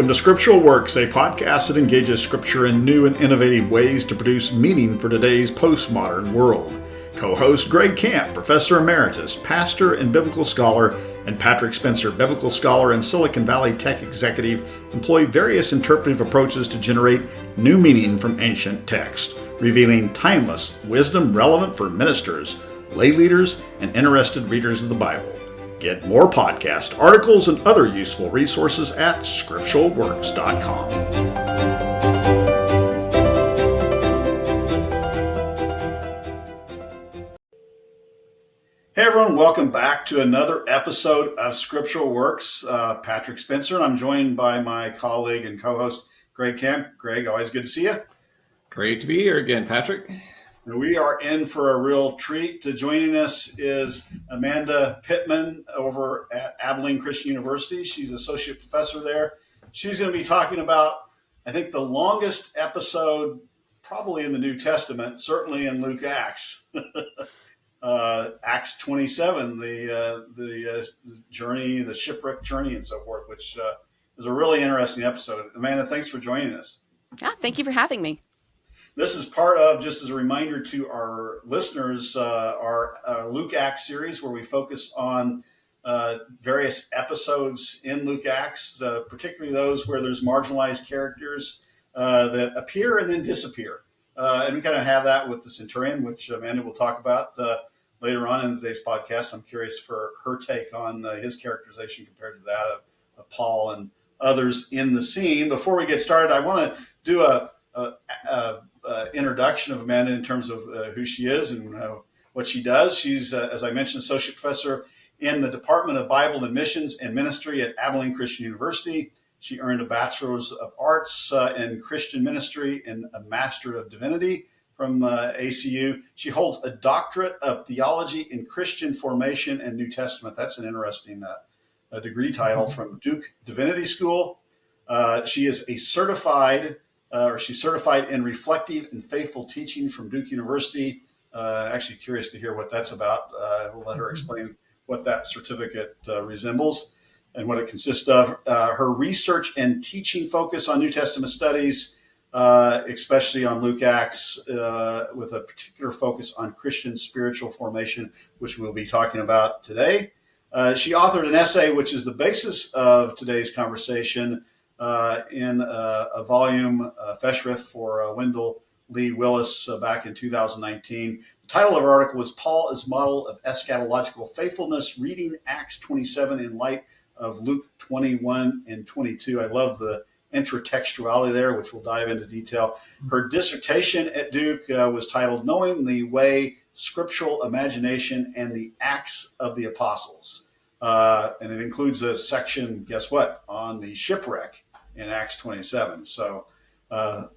Welcome to Scriptural Works, a podcast that engages Scripture in new and innovative ways to produce meaning for today's postmodern world. Co-host Greg Camp, Professor Emeritus, Pastor and Biblical Scholar, and Patrick Spencer, Biblical Scholar and Silicon Valley Tech Executive, employ various interpretive approaches to generate new meaning from ancient text, revealing timeless wisdom relevant for ministers, lay leaders, and interested readers of the Bible. Get more podcast articles and other useful resources at scripturalworks.com. Hey everyone, welcome back to another episode of Scriptural Works. Patrick Spencer, and I'm joined by my colleague and co-host Greg Camp. Greg, always good to see you. Great to be here again, Patrick. We are in for a real treat. Joining us is Amanda Pittman over at Abilene Christian University. She's associate professor there. She's going to be talking about, I think, the longest episode probably in the New Testament, certainly in Luke Acts. Acts 27, the journey, the shipwreck journey and so forth, which is a really interesting episode. Amanda, thanks for joining us. Yeah, thank you for having me. This is part of, just as a reminder to our listeners, our Luke Acts series, where we focus on various episodes in Luke Acts, particularly those where there's marginalized characters that appear and then disappear. And we kind of have that with the centurion, which Amanda will talk about later on in today's podcast. I'm curious for her take on his characterization compared to that of Paul and others in the scene. Before we get started, I want to do a introduction of Amanda in terms of who she is and what she does. She's, as I mentioned, associate professor in the Department of Bible and Missions and Ministry at Abilene Christian University. She earned a Bachelor's of Arts in Christian Ministry and a Master of Divinity from ACU. She holds a Doctorate of Theology in Christian Formation and New Testament. That's an interesting degree title from Duke Divinity School. She is a certified she's certified in reflective and faithful teaching from Duke University. Actually curious to hear what that's about. We'll let her explain what that certificate resembles and what it consists of. Her research and teaching focus on New Testament studies, especially on Luke Acts, with a particular focus on Christian spiritual formation, which we'll be talking about today. She authored an essay, which is the basis of today's conversation, in a volume, Feshriff for Wendell Lee Willis back in 2019. The title of her article was Paul as Model of Eschatological Faithfulness, Reading Acts 27 in Light of Luke 21 and 22. I love the intertextuality there, which we'll dive into detail. Her dissertation at Duke was titled Knowing the Way, Scriptural Imagination, and the Acts of the Apostles. And it includes a section, guess what, on the shipwreck in Acts 27. So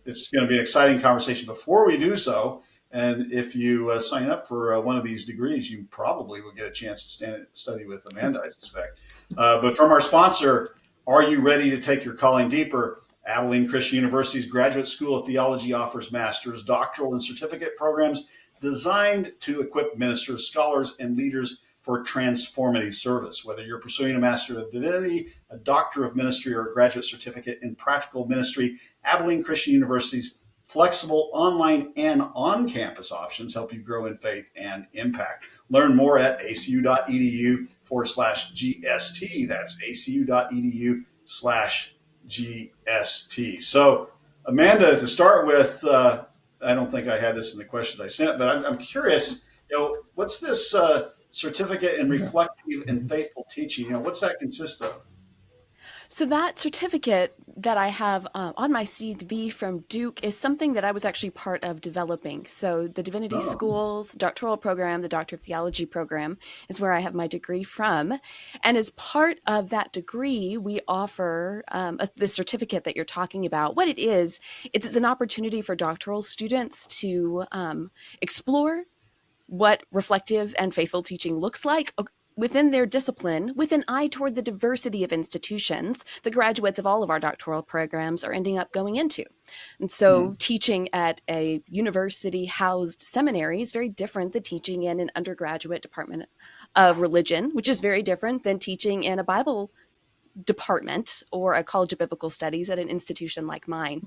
it's going to be an exciting conversation. Before we do so, and if you sign up for one of these degrees, you probably will get a chance to study with Amanda, I suspect. But from our sponsor, are you ready to take your calling deeper? Abilene Christian University's Graduate School of Theology offers master's, doctoral, and certificate programs designed to equip ministers, scholars, and leaders for transformative service. Whether you're pursuing a Master of Divinity, a Doctor of Ministry, or a graduate certificate in practical ministry, Abilene Christian University's flexible online and on-campus options help you grow in faith and impact. Learn more at acu.edu/GST. That's acu.edu/GST. So, Amanda, to start with, I don't think I had this in the questions I sent, but I'm curious, what's this certificate in reflective and faithful teaching? What's that consist of? So that certificate that I have on my CV from Duke is something that I was actually part of developing. So the Divinity School's doctoral program, the Doctor of Theology program, is where I have my degree from. And as part of that degree, we offer the certificate that you're talking about. What it is, it's an opportunity for doctoral students to explore what reflective and faithful teaching looks like within their discipline, with an eye toward the diversity of institutions the graduates of all of our doctoral programs are ending up going into. And so teaching at a university-housed seminary is very different than teaching in an undergraduate department of religion, which is very different than teaching in a Bible department or a college of biblical studies at an institution like mine.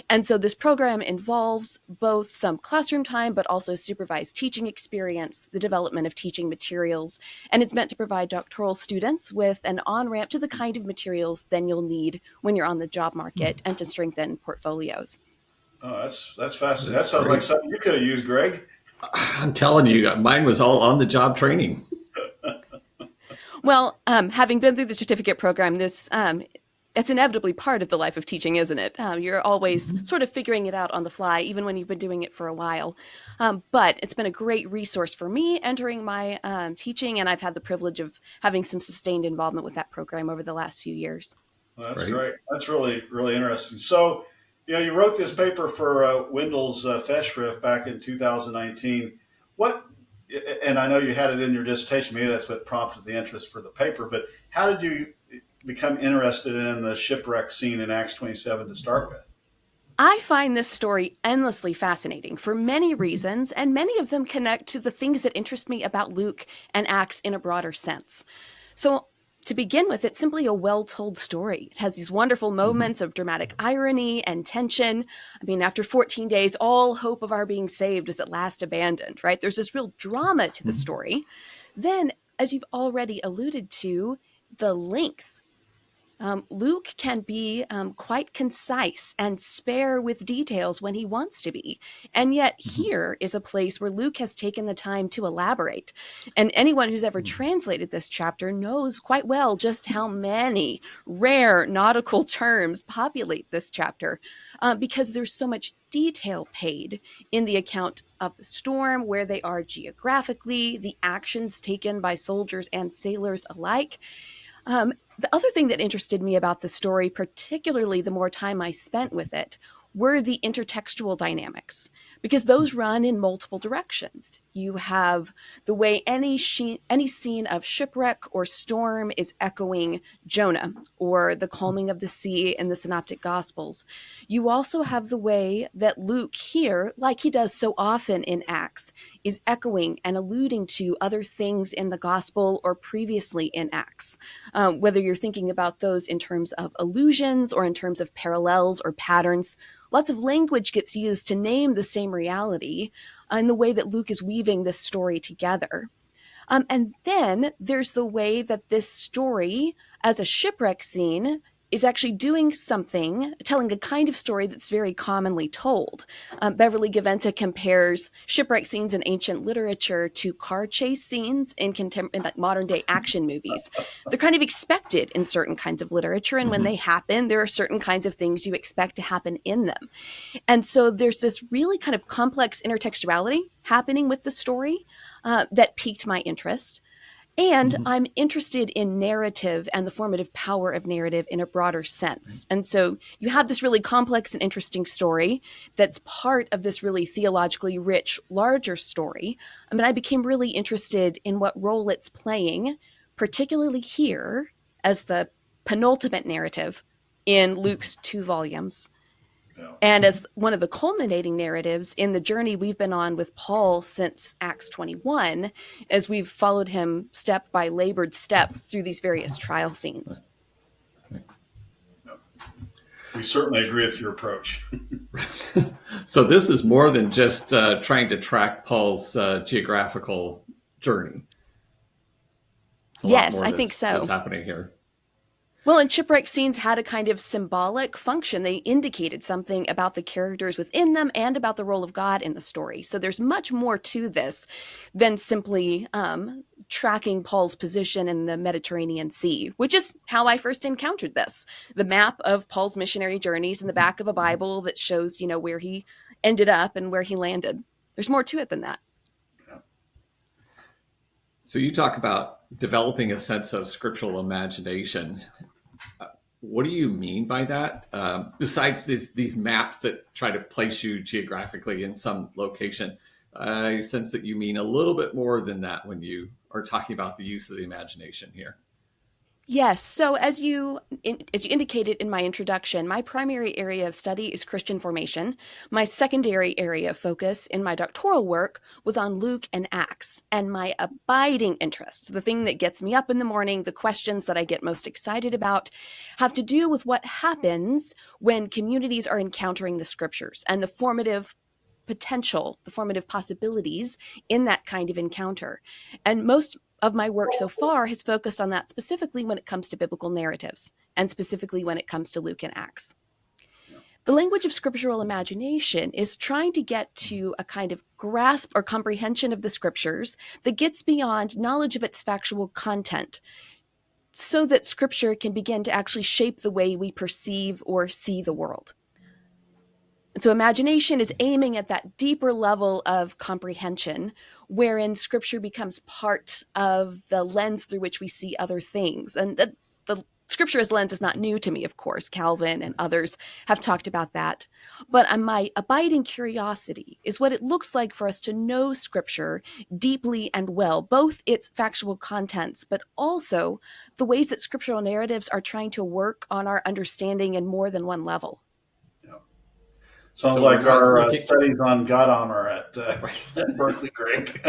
And so this program involves both some classroom time, but also supervised teaching experience, the development of teaching materials, and it's meant to provide doctoral students with an on-ramp to the kind of materials then you'll need when you're on the job market and to strengthen portfolios. Oh, that's fascinating. That That's sounds like great. something you could have used, Greg. I'm telling you, mine was all on the job training. Well, having been through the certificate program, this it's inevitably part of the life of teaching, isn't it? You're always sort of figuring it out on the fly, even when you've been doing it for a while. But it's been a great resource for me entering my teaching, and I've had the privilege of having some sustained involvement with that program over the last few years. Well, that's Great. great. That's really, really interesting. So, you wrote this paper for Wendell's Festschrift back in 2019. What, and I know you had it in your dissertation, maybe that's what prompted the interest for the paper, but how did you become interested in the shipwreck scene in Acts 27 to start with? I find this story endlessly fascinating for many reasons, and many of them connect to the things that interest me about Luke and Acts in a broader sense. So, to begin with, it's simply a well-told story. It has these wonderful moments of dramatic irony and tension. I mean, after 14 days, all hope of our being saved is at last abandoned, right? There's this real drama to the story. Then, as you've already alluded to, the length. Luke can be quite concise and spare with details when he wants to be. And yet here is a place where Luke has taken the time to elaborate. And anyone who's ever translated this chapter knows quite well just how many rare nautical terms populate this chapter because there's so much detail paid in the account of the storm, where they are geographically, the actions taken by soldiers and sailors alike. The other thing that interested me about the story, particularly the more time I spent with it, were the intertextual dynamics, because those run in multiple directions. You have the way any scene of shipwreck or storm is echoing Jonah, or the calming of the sea in the Synoptic Gospels. You also have the way that Luke here, like he does so often in Acts, is echoing and alluding to other things in the Gospel or previously in Acts, whether you're thinking about those in terms of allusions or in terms of parallels or patterns. Lots of language gets used to name the same reality in the way that Luke is weaving this story together. And then there's the way that this story, as a shipwreck scene, is actually doing something, telling a kind of story that's very commonly told. Beverly Gaventa compares shipwreck scenes in ancient literature to car chase scenes in like modern day action movies. They're kind of expected in certain kinds of literature, and when they happen, there are certain kinds of things you expect to happen in them. And so there's this really kind of complex intertextuality happening with the story that piqued my interest. And I'm interested in narrative and the formative power of narrative in a broader sense. And so you have this really complex and interesting story that's part of this really theologically rich, larger story. I mean, I became really interested in what role it's playing, particularly here as the penultimate narrative in Luke's 2 volumes. Yeah. And as one of the culminating narratives in the journey we've been on with Paul since Acts 21, as we've followed him step by labored step through these various trial scenes. We certainly agree with your approach. So this is more than just trying to track Paul's geographical journey. It's a lot Yes, more I think so. that's happening here. Well, and shipwreck scenes had a kind of symbolic function. They indicated something about the characters within them and about the role of God in the story. So there's much more to this than simply tracking Paul's position in the Mediterranean Sea, which is how I first encountered this. The map of Paul's missionary journeys in the back of a Bible that shows, where he ended up and where he landed. There's more to it than that. So you talk about developing a sense of scriptural imagination. What do you mean by that? Besides these maps that try to place you geographically in some location, I sense that you mean a little bit more than that when you are talking about the use of the imagination here. Yes. So as you indicated in my introduction, my primary area of study is Christian formation. My secondary area of focus in my doctoral work was on Luke and Acts. And my abiding interest, the thing that gets me up in the morning, the questions that I get most excited about, have to do with what happens when communities are encountering the scriptures and the formative potential, the formative possibilities in that kind of encounter. And most of my work so far has focused on that specifically when it comes to biblical narratives and specifically when it comes to Luke and Acts. The language of scriptural imagination is trying to get to a kind of grasp or comprehension of the scriptures that gets beyond knowledge of its factual content so that scripture can begin to actually shape the way we perceive or see the world. And so imagination is aiming at that deeper level of comprehension, wherein scripture becomes part of the lens through which we see other things. And the scripture as lens is not new to me, of course. Calvin and others have talked about that. But my abiding curiosity is what it looks like for us to know scripture deeply and well, both its factual contents, but also the ways that scriptural narratives are trying to work on our understanding in more than one level. Sounds So we're like not our looking. studies on God armor at Berkeley, Greg.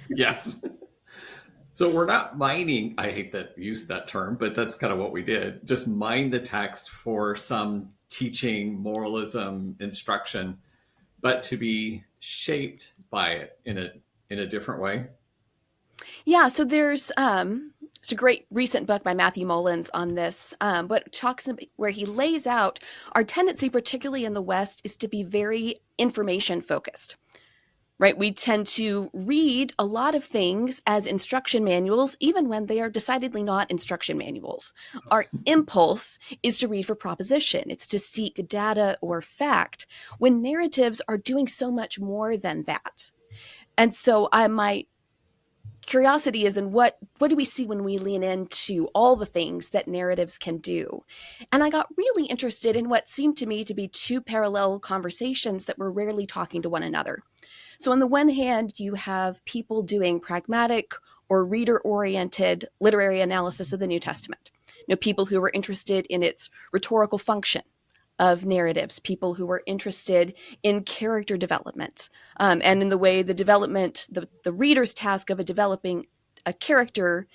Yes. So we're not mining, I hate that use that term, but that's kind of what we did. Just mine the text for some teaching, moralism, instruction, but to be shaped by it in a different way. Yeah, so there's it's a great recent book by Matthew Mullins on this, but talks where he lays out our tendency, particularly in the West, is to be very information focused. Right? We tend to read a lot of things as instruction manuals, even when they are decidedly not instruction manuals. Our impulse is to read for proposition. It's to seek data or fact, when narratives are doing so much more than that. And so my curiosity is in what do we see when we lean into all the things that narratives can do. And I got really interested in what seemed to me to be two parallel conversations that were rarely talking to one another. So on the one hand, you have people doing pragmatic or reader-oriented literary analysis of the New Testament. People who were interested in its rhetorical function of narratives, people who were interested in character development, and in the way the development, the reader's task of developing a character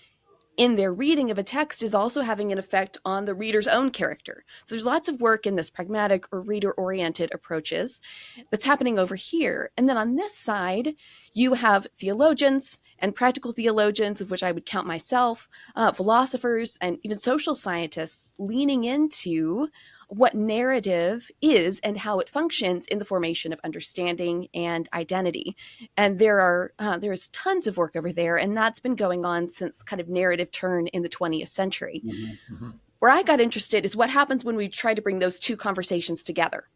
in their reading of a text is also having an effect on the reader's own character. So there's lots of work in this pragmatic or reader-oriented approaches that's happening over here. And then on this side, you have theologians and practical theologians, of which I would count myself, philosophers, and even social scientists leaning into what narrative is and how it functions in the formation of understanding and identity. And there's tons of work over there, and that's been going on since kind of narrative turn in the 20th century. Mm-hmm. Mm-hmm. Where I got interested is what happens when we try to bring those two conversations together.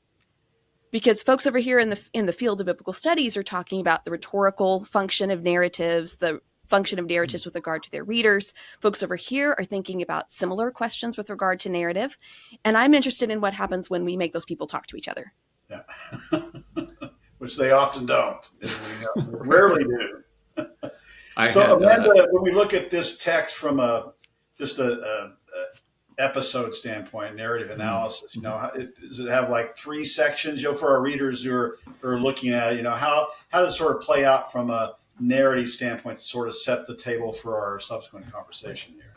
Because folks over here in the field of biblical studies are talking about the rhetorical function of narratives, the function of narratives with regard to their readers. Folks over here are thinking about similar questions with regard to narrative. And I'm interested in what happens when we make those people talk to each other. Yeah. Which they often don't. Rarely do. Amanda, when we look at this text from a episode standpoint, narrative analysis, does it have like three sections? For our readers who are looking at it, how does it sort of play out from a narrative standpoint to sort of set the table for our subsequent conversation here?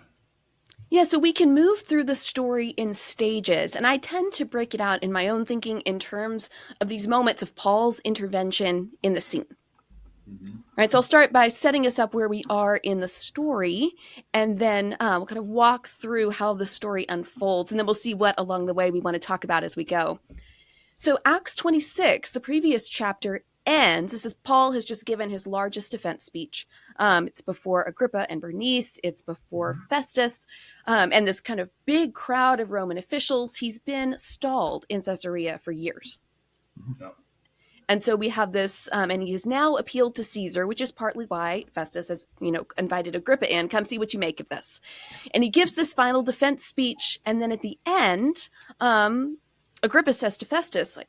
Yeah, so we can move through the story in stages, and I tend to break it out in my own thinking in terms of these moments of Paul's intervention in the scene. Mm-hmm. Right, so I'll start by setting us up where we are in the story, and then we'll kind of walk through how the story unfolds, and then we'll see what along the way we want to talk about as we go. So Acts 26, the previous chapter, ends. This is Paul has just given his largest defense speech. It's before Agrippa and Bernice. It's before Festus, and this kind of big crowd of Roman officials. He's been stalled in Caesarea for years. Mm-hmm. And so we have this, and he has now appealed to Caesar, which is partly why Festus has, invited Agrippa in, come see what you make of this. And he gives this final defense speech. And then at the end, Agrippa says to Festus, like,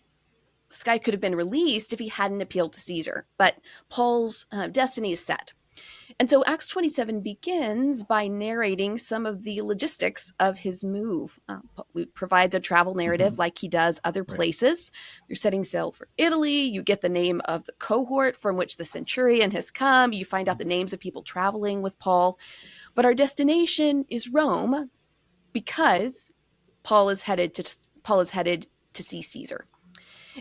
this guy could have been released if he hadn't appealed to Caesar, but Paul's destiny is set. And so Acts 27 begins by narrating some of the logistics of his move. Luke provides a travel narrative like he does other places. You're setting sail for Italy. You get the name of the cohort from which the centurion has come. You find out the names of people traveling with Paul. But our destination is Rome because Paul is headed to see Caesar.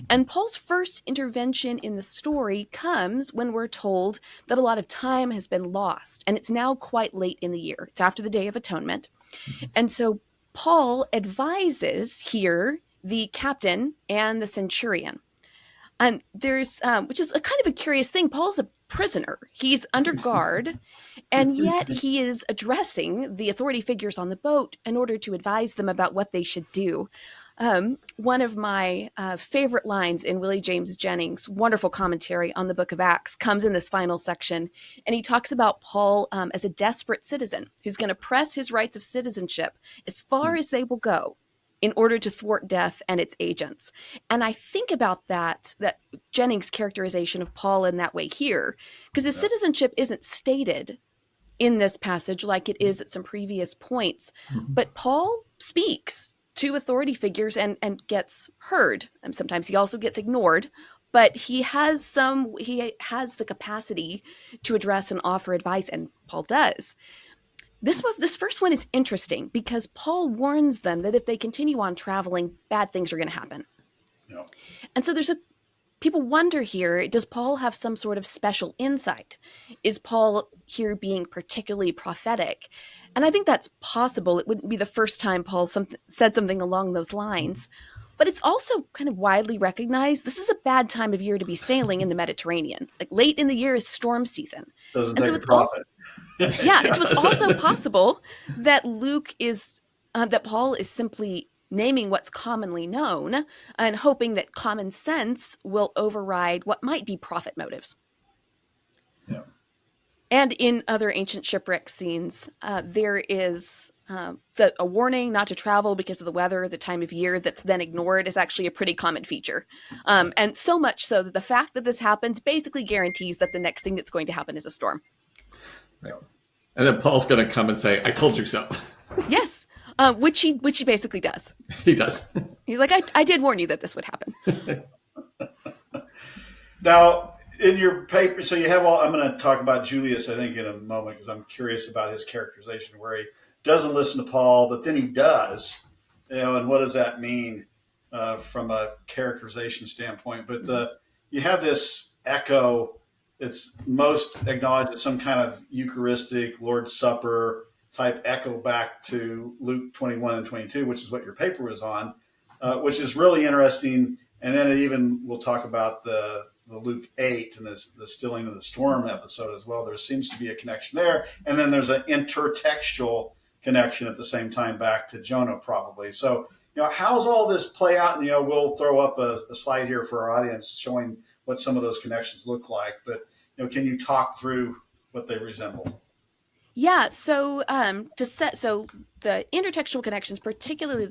And Paul's first intervention in the story comes when we're told that a lot of time has been lost, and it's now quite late in the year. It's after the Day of Atonement. And so Paul advises here the captain and the centurion. And there's, which is a kind of a curious thing. Paul's a prisoner. He's under guard, and yet he is addressing the authority figures on the boat in order to advise them about what they should do. One of my favorite lines in Willie James Jennings' wonderful commentary on the book of Acts comes in this final section, and he talks about Paul as a desperate citizen who's going to press his rights of citizenship as far as they will go in order to thwart death and its agents. And I think about that Jennings' characterization of Paul in that way here, because his citizenship isn't stated in this passage like it is at some previous points, but Paul speaks to authority figures and gets heard. And sometimes he also gets ignored, but he has the capacity to address and offer advice, and Paul does. This first one is interesting because Paul warns them that if they continue on traveling, bad things are going to happen. Yeah. And so people wonder here, does Paul have some sort of special insight? Is Paul here being particularly prophetic? And I think that's possible. It wouldn't be the first time Paul said something along those lines. But it's also kind of widely recognized this is a bad time of year to be sailing in the Mediterranean. Like late in the year is storm season. Doesn't take a prophet. So it's also possible that that Paul is simply naming what's commonly known and hoping that common sense will override what might be prophet motives. Yeah. And in other ancient shipwreck scenes, there is a warning not to travel because of the weather, the time of year that's then ignored is actually a pretty common feature. And so much so that the fact that this happens basically guarantees that the next thing that's going to happen is a storm. Right. And then Paul's going to come and say, "I told you so." Yes, which he basically does. He does. He's like, I did warn you that this would happen. Now, in your paper, so you have I'm going to talk about Julius, I think, in a moment because I'm curious about his characterization where he doesn't listen to Paul, but then he does. And what does that mean from a characterization standpoint? But you have this echo. It's most acknowledged as some kind of Eucharistic Lord's Supper type echo back to Luke 21 and 22, which is what your paper was on, which is really interesting. And then we'll talk about the Luke 8 and the stilling of the storm episode as well. There seems to be a connection there. And then there's an intertextual connection at the same time back to Jonah probably. So, how's all this play out? And, we'll throw up a slide here for our audience showing what some of those connections look like. But, can you talk through what they resemble? Yeah. So the intertextual connections, particularly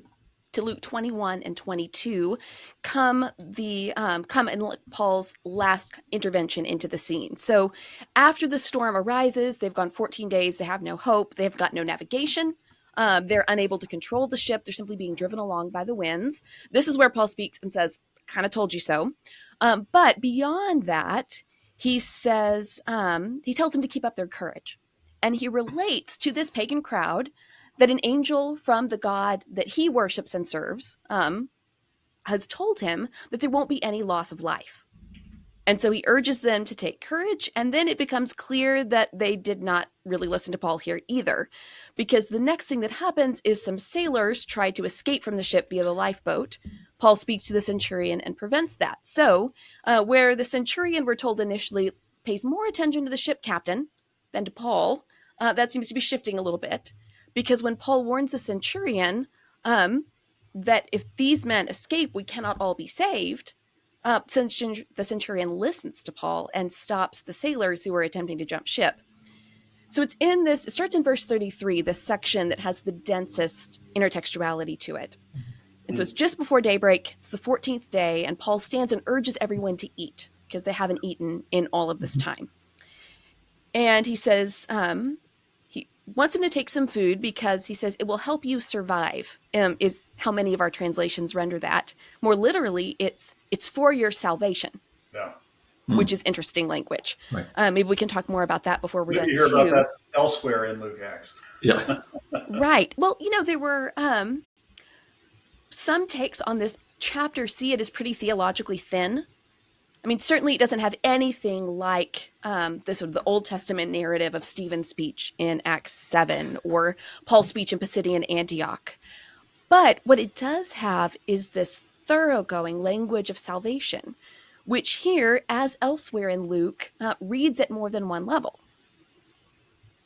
to Luke 21 and 22, come in Paul's last intervention into the scene. So after the storm arises, they've gone 14 days. They have no hope. They've got no navigation. They're unable to control the ship. They're simply being driven along by the winds. This is where Paul speaks and says, "Kind of told you so." But beyond that, he says, he tells them to keep up their courage. And he relates to this pagan crowd that an angel from the God that he worships and serves has told him that there won't be any loss of life. And so he urges them to take courage. And then it becomes clear that they did not really listen to Paul here either, because the next thing that happens is some sailors try to escape from the ship via the lifeboat. Paul speaks to the centurion and prevents that. So where the centurion, we're told initially, pays more attention to the ship captain than to Paul, that seems to be shifting a little bit, because when Paul warns the centurion that if these men escape, we cannot all be saved, the centurion listens to Paul and stops the sailors who are attempting to jump ship. So it starts in verse 33, this section that has the densest intertextuality to it. And so it's just before daybreak, it's the 14th day, and Paul stands and urges everyone to eat because they haven't eaten in all of this time. And he says he wants him to take some food because he says it will help you survive, is how many of our translations render that. More literally, it's for your salvation, Yeah. which is interesting language. Right. Maybe we can talk more about that before we're You done hear about too. that elsewhere in Luke Acts. Yeah. Right. Well, there were some takes on this chapter see it as pretty theologically thin. I mean, certainly it doesn't have anything like the Old Testament narrative of Stephen's speech in Acts 7 or Paul's speech in Pisidian Antioch. But what it does have is this thoroughgoing language of salvation, which here, as elsewhere in Luke, reads at more than one level.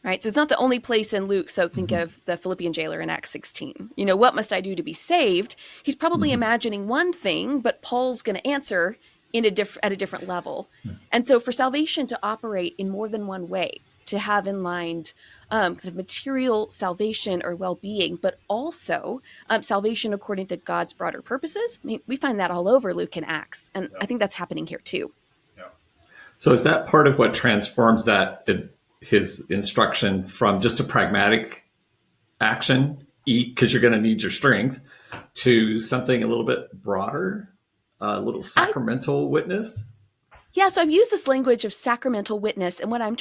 Right? So it's not the only place in Luke. So think of the Philippian jailer in Acts 16. What must I do to be saved? He's probably imagining one thing, but Paul's going to answer at a different level. And so for salvation to operate in more than one way, to have in mind kind of material salvation or well-being, but also salvation according to God's broader purposes. I mean, we find that all over Luke and Acts. And I think that's happening here too. Yeah. So is that part of what transforms his instruction from just a pragmatic action, eat because you're going to need your strength, to something a little bit broader, a little sacramental witness? Yeah, so I've used this language of sacramental witness, and what I'm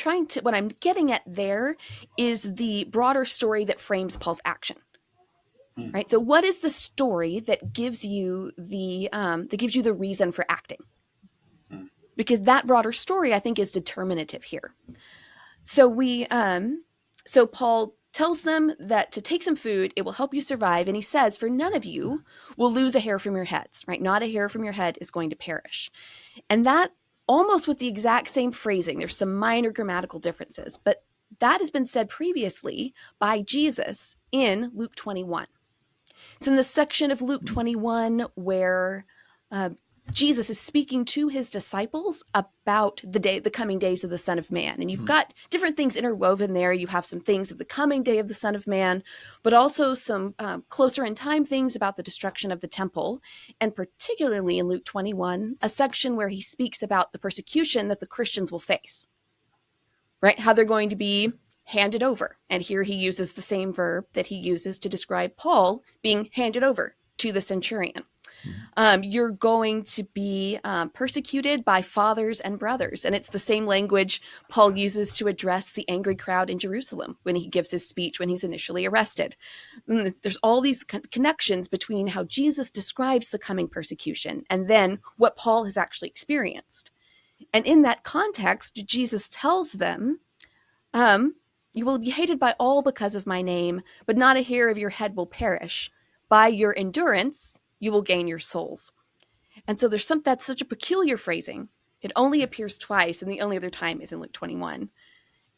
getting at there is the broader story that frames Paul's action. Right? So what is the story that gives you the reason for acting? Because that broader story, I think, is determinative here. So so Paul tells them that to take some food, it will help you survive. And he says, for none of you will lose a hair from your heads, right? Not a hair from your head is going to perish. And that almost with the exact same phrasing, there's some minor grammatical differences, but that has been said previously by Jesus in Luke 21. It's in the section of Luke 21 where Jesus is speaking to his disciples about the coming days of the Son of Man. And you've got different things interwoven there. You have some things of the coming day of the Son of Man, but also some closer in time things about the destruction of the temple. And particularly in Luke 21, a section where he speaks about the persecution that the Christians will face, right? How they're going to be handed over. And here he uses the same verb that he uses to describe Paul being handed over to the centurion. You're going to be persecuted by fathers and brothers. And it's the same language Paul uses to address the angry crowd in Jerusalem when he gives his speech when he's initially arrested. There's all these connections between how Jesus describes the coming persecution and then what Paul has actually experienced. And in that context, Jesus tells them, you will be hated by all because of my name, but not a hair of your head will perish. By your endurance, you will gain your souls. And so that's such a peculiar phrasing. It only appears twice, and the only other time is in Luke 21.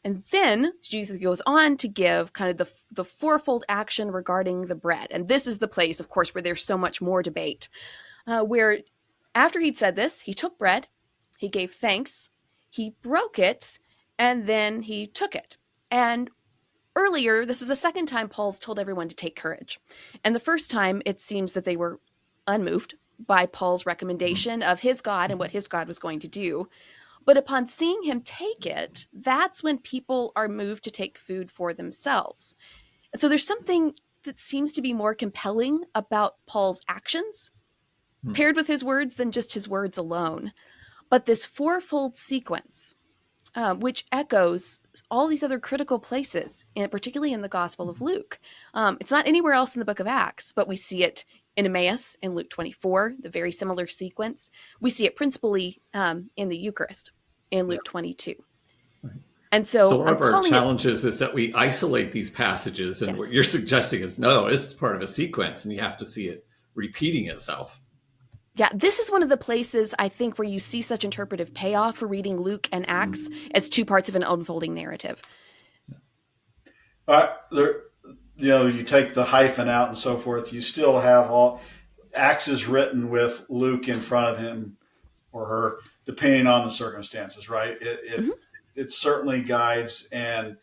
And then Jesus goes on to give kind of the fourfold action regarding the bread. And this is the place, of course, where there's so much more debate, where after he'd said this, he took bread, he gave thanks, he broke it, and then he took it. And earlier, this is the second time Paul's told everyone to take courage. And the first time, it seems that they were unmoved by Paul's recommendation of his God and what his God was going to do. But upon seeing him take it, that's when people are moved to take food for themselves. And so there's something that seems to be more compelling about Paul's actions paired with his words than just his words alone. But this fourfold sequence, which echoes all these other critical places, and particularly in the Gospel of Luke. It's not anywhere else in the book of Acts, but we see it in Emmaus in Luke 24, the very similar sequence. We see it principally in the Eucharist in Luke 22. Right. And so one of our challenges is that we isolate these passages, and what you're suggesting is, no, this is part of a sequence, and you have to see it repeating itself. Yeah, this is one of the places I think where you see such interpretive payoff for reading Luke and Acts as two parts of an unfolding narrative. You take the hyphen out and so forth, you still have all Acts is written with Luke in front of him or her, depending on the circumstances, right? It certainly guides, and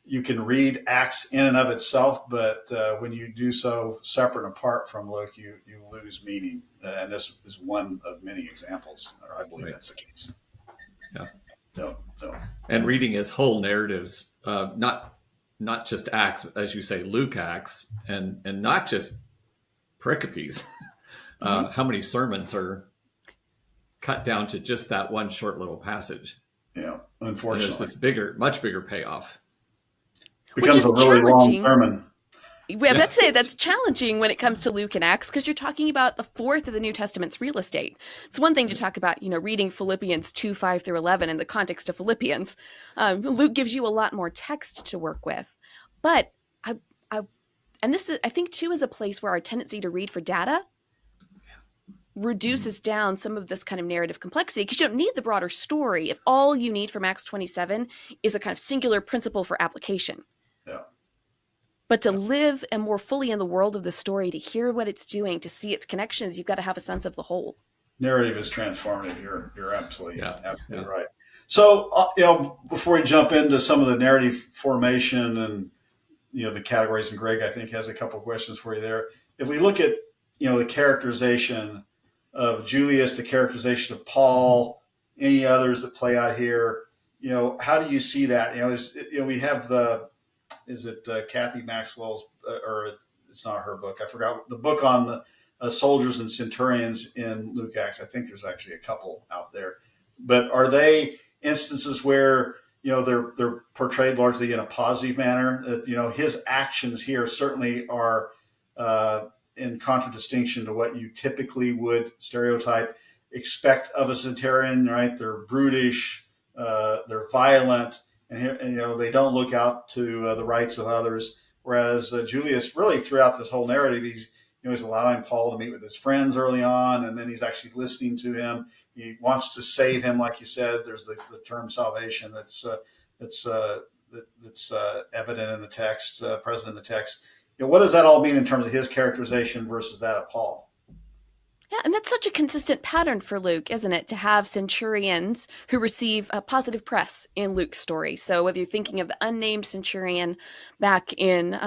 you can read Acts in and of itself, but when you do so separate and apart from Luke, you lose meaning. And this is one of many examples. I believe that's the case. Yeah. No, no. And reading his whole narratives, not just Acts, as you say, Luke Acts, and not just pericopes. How many sermons are cut down to just that one short little passage? Yeah, And unfortunately. there's this much bigger payoff. Which Becomes is a really long challenging. sermon. Yeah, that's challenging when it comes to Luke and Acts, because you're talking about the fourth of the New Testament's real estate. It's one thing to talk about, reading Philippians 2:5 through 11 in the context of Philippians. Luke gives you a lot more text to work with. But and this is, I think, too, is a place where our tendency to read for data reduces down some of this kind of narrative complexity, because you don't need the broader story if all you need from Acts 27 is a kind of singular principle for application. Yeah. But to live and more fully in the world of the story, to hear what it's doing, to see its connections, you've got to have a sense of the whole. Narrative is transformative. You're absolutely Yeah. right. So before we jump into some of the narrative formation and the categories, and Greg, I think, has a couple of questions for you there. If we look at the characterization of Julius, the characterization of Paul, any others that play out here, how do you see that? We have is it Kathy Maxwell's, or it's not her book. I forgot the book on the soldiers and centurions in Luke Acts. I think there's actually a couple out there, but are they instances where they're portrayed largely in a positive manner? His actions here certainly are in contradistinction to what you typically would stereotype expect of a centurion. Right? They're brutish, they're violent. And they don't look out to the rights of others. Whereas Julius, really throughout this whole narrative, he's allowing Paul to meet with his friends early on, and then he's actually listening to him. He wants to save him, like you said. There's the term salvation that's evident in the text, present in the text. What does that all mean in terms of his characterization versus that of Paul? Yeah, and that's such a consistent pattern for Luke, isn't it? To have centurions who receive positive press in Luke's story. So whether you're thinking of the unnamed centurion back in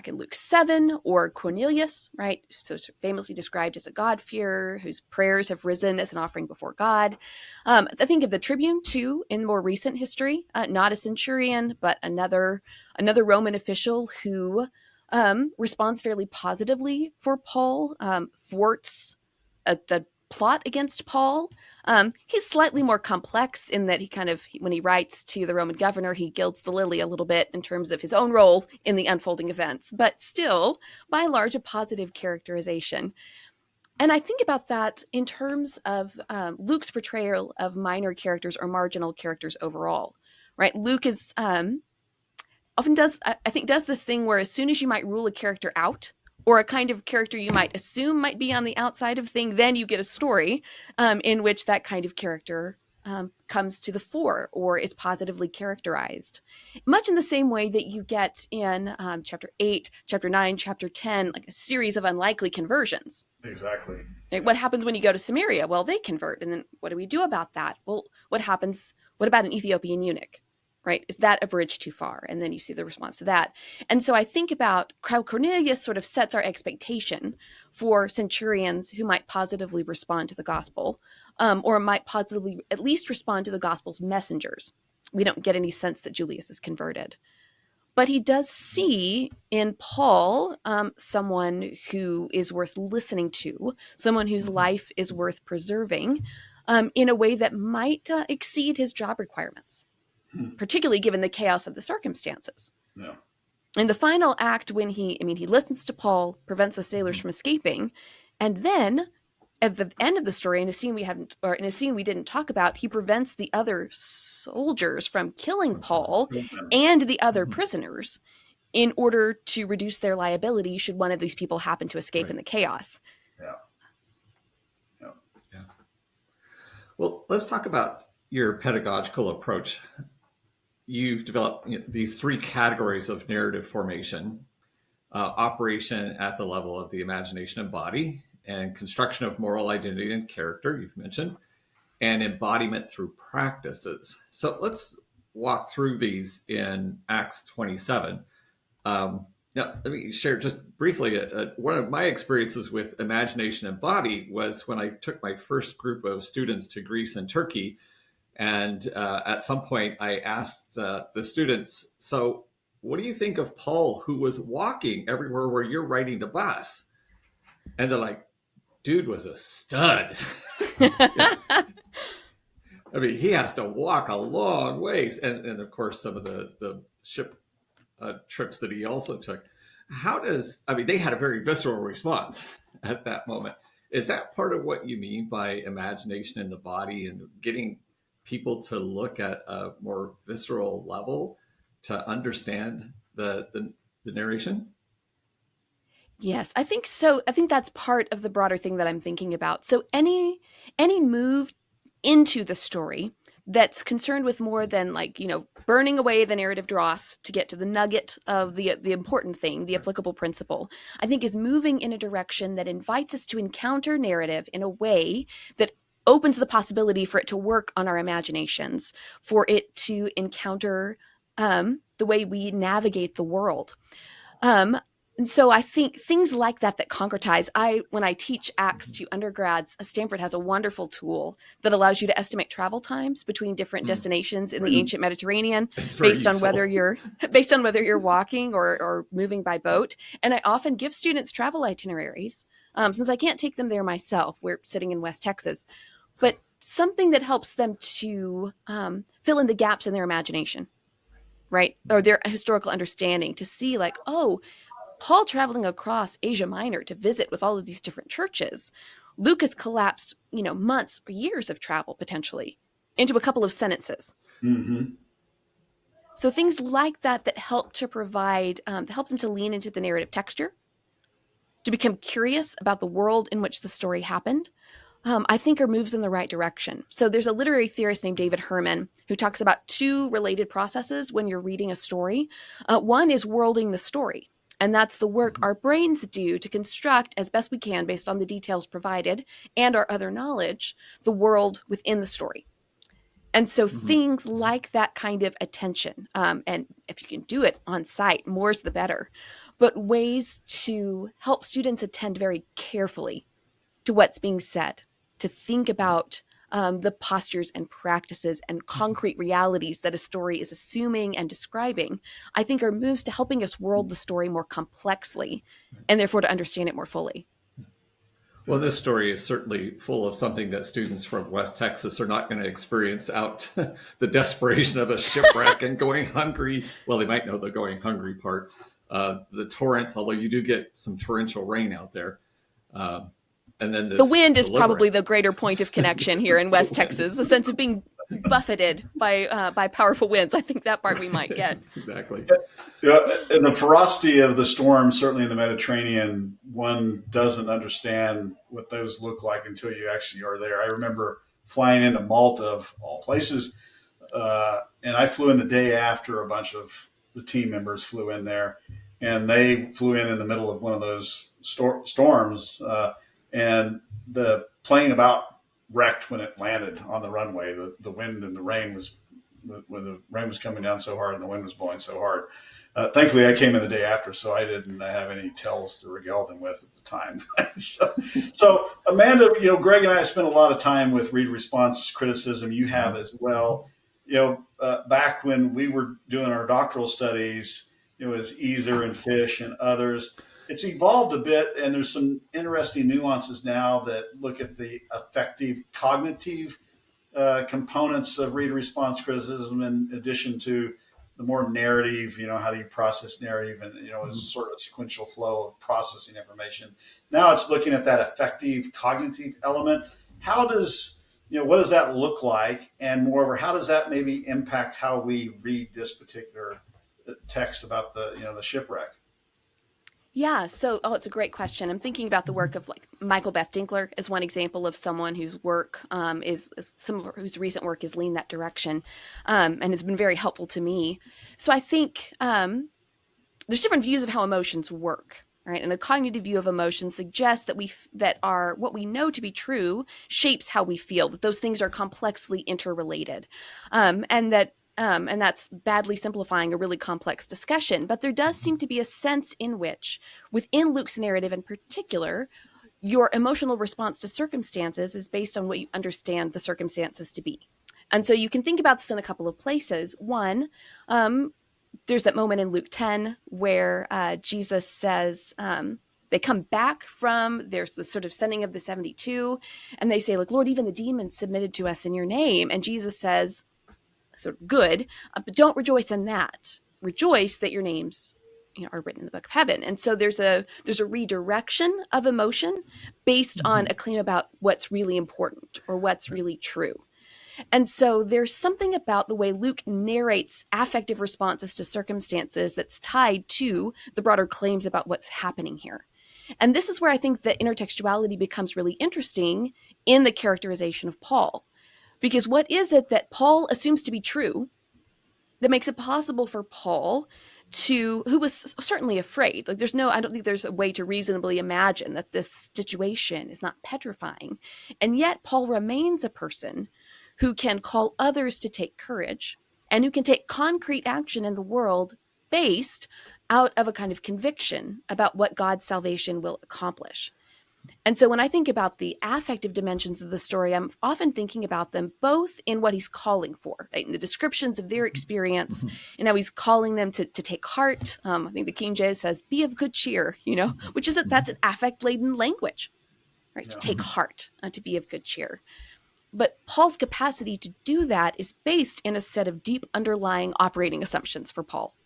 Luke 7, or Cornelius, right? So famously described as a God-fearer whose prayers have risen as an offering before God. I think of the tribune too in more recent history, not a centurion, but another Roman official who responds fairly positively for Paul, thwarts the plot against Paul. He's slightly more complex in that when he writes to the Roman governor, he gilds the lily a little bit in terms of his own role in the unfolding events, but still, by and large, a positive characterization. And I think about that in terms of Luke's portrayal of minor characters or marginal characters overall, right? Luke is often does this thing where as soon as you might rule a character out, or a kind of character you might assume might be on the outside of thing, then you get a story in which that kind of character comes to the fore or is positively characterized. Much in the same way that you get in chapter 8, chapter 9, chapter 10, like a series of unlikely conversions. Exactly. Right? What happens when you go to Samaria? Well, they convert. And then what do we do about that? Well, what happens? What about an Ethiopian eunuch? Right? Is that a bridge too far? And then you see the response to that. And so I think about how Cornelius sort of sets our expectation for centurions who might positively respond to the gospel, or might positively at least respond to the gospel's messengers. We don't get any sense that Julius is converted. But he does see in Paul someone who is worth listening to, someone whose life is worth preserving in a way that might exceed his job requirements, particularly given the chaos of the circumstances. Yeah. In the final act, when he listens to Paul, prevents the sailors from escaping, and then at the end of the story, in a scene we didn't talk about, he prevents the other soldiers from killing Paul and the other prisoners in order to reduce their liability should one of these people happen to escape in the chaos. Yeah. Well, let's talk about your pedagogical approach. You've developed these three categories of narrative formation: operation at the level of the imagination and body, and construction of moral identity and character, you've mentioned, and embodiment through practices. So let's walk through these in Acts 27. Now, let me share just briefly one of my experiences with imagination and body was when I took my first group of students to Greece and Turkey. And at some point, I asked the students, so what do you think of Paul, who was walking everywhere where you're riding the bus? And they're like, dude was a stud. I mean, he has to walk a long ways. And of course, some of the ship trips that he also took. They had a very visceral response at that moment. Is that part of what you mean by imagination in the body and getting people to look at a more visceral level to understand the narration? Yes, I think so. I think that's part of the broader thing that I'm thinking about. So any move into the story that's concerned with more than burning away the narrative dross to get to the nugget of the important thing, the applicable principle, I think is moving in a direction that invites us to encounter narrative in a way that opens the possibility for it to work on our imaginations, for it to encounter the way we navigate the world. And so I think things like that concretize. When I teach Acts to undergrads, Stanford has a wonderful tool that allows you to estimate travel times between different destinations in the ancient Mediterranean based on whether you're walking or moving by boat. And I often give students travel itineraries since I can't take them there myself. We're sitting in West Texas, but something that helps them to fill in the gaps in their imagination, right? Or their historical understanding, to see Paul traveling across Asia Minor to visit with all of these different churches. Luke has collapsed, months or years of travel potentially into a couple of sentences. Mm-hmm. So things like that help to provide, to help them to lean into the narrative texture, to become curious about the world in which the story happened, I think are moves in the right direction. So there's a literary theorist named David Herman who talks about two related processes when you're reading a story. One is worlding the story. And that's the work our brains do to construct as best we can, based on the details provided and our other knowledge, the world within the story. And so things like that kind of attention, and if you can do it on site, more's the better, but ways to help students attend very carefully to what's being said, to think about the postures and practices and concrete realities that a story is assuming and describing, I think are moves to helping us world the story more complexly and therefore to understand it more fully. Well, this story is certainly full of something that students from West Texas are not going to experience out the desperation of a shipwreck and going hungry. Well, they might know the going hungry part. The torrents, although you do get some torrential rain out there. And then the wind is probably the greater point of connection here in West Texas, the sense of being buffeted by powerful winds. I think that part we might get. Exactly. Yeah, and the ferocity of the storm, certainly in the Mediterranean, one doesn't understand what those look like until you actually are there. I remember flying into Malta, of all places, and I flew in the day after a bunch of the team members flew in there, and they flew in the middle of one of those storms. And the plane about wrecked when it landed on the runway. The wind and the rain when the rain was coming down so hard and the wind was blowing so hard. Thankfully, I came in the day after, so I didn't have any tales to regale them with at the time. so, Amanda, Greg and I have spent a lot of time with read response criticism. You have as well. Back when we were doing our doctoral studies, it was Easer and Fish and others. It's evolved a bit, and there's some interesting nuances now that look at the affective cognitive components of read response criticism, in addition to the more narrative, how do you process narrative, and, it's sort of a sequential flow of processing information. Now it's looking at that affective cognitive element. How does, what does that look like? And moreover, how does that maybe impact how we read this particular text about the shipwreck? Yeah, so it's a great question. I'm thinking about the work of Michael Beth Dinkler as one example of someone whose work whose recent work has leaned that direction, and has been very helpful to me. So I think there's different views of how emotions work, right? And a cognitive view of emotions suggests that what we know to be true shapes how we feel, that those things are complexly interrelated, and that's badly simplifying a really complex discussion. But there does seem to be a sense in which, within Luke's narrative in particular, your emotional response to circumstances is based on what you understand the circumstances to be. And so you can think about this in a couple of places. One, there's that moment in Luke 10 where Jesus says, they come back from, there's the sort of sending of the 72, and they say, like, Lord, even the demons submitted to us in your name. And Jesus says, sort of good, but don't rejoice in that. Rejoice that your names are written in the book of heaven. And so there's a redirection of emotion based on a claim about what's really important or what's really true. And so there's something about the way Luke narrates affective responses to circumstances that's tied to the broader claims about what's happening here. And this is where I think that intertextuality becomes really interesting in the characterization of Paul. Because what is it that Paul assumes to be true that makes it possible for Paul who was certainly afraid? Like, I don't think there's a way to reasonably imagine that this situation is not petrifying. And yet Paul remains a person who can call others to take courage and who can take concrete action in the world based out of a kind of conviction about what God's salvation will accomplish. And so when I think about the affective dimensions of the story, I'm often thinking about them both in what he's calling for, right? In the descriptions of their experience, and how he's calling them to take heart. I think the King James says, be of good cheer, which is that's an affect-laden language, right? To take heart, to be of good cheer. But Paul's capacity to do that is based in a set of deep underlying operating assumptions for Paul.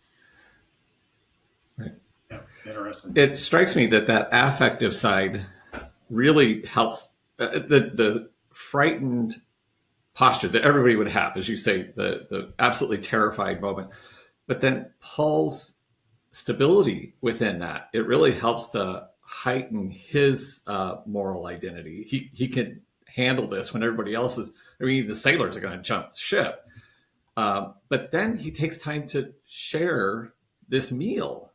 Right. Yeah, interesting. It strikes me that affective side really helps the frightened posture that everybody would have, as you say, the absolutely terrified moment. But then Paul's stability within that, it really helps to heighten his moral identity. He can handle this when everybody else is, the sailors are going to jump ship. But then he takes time to share this meal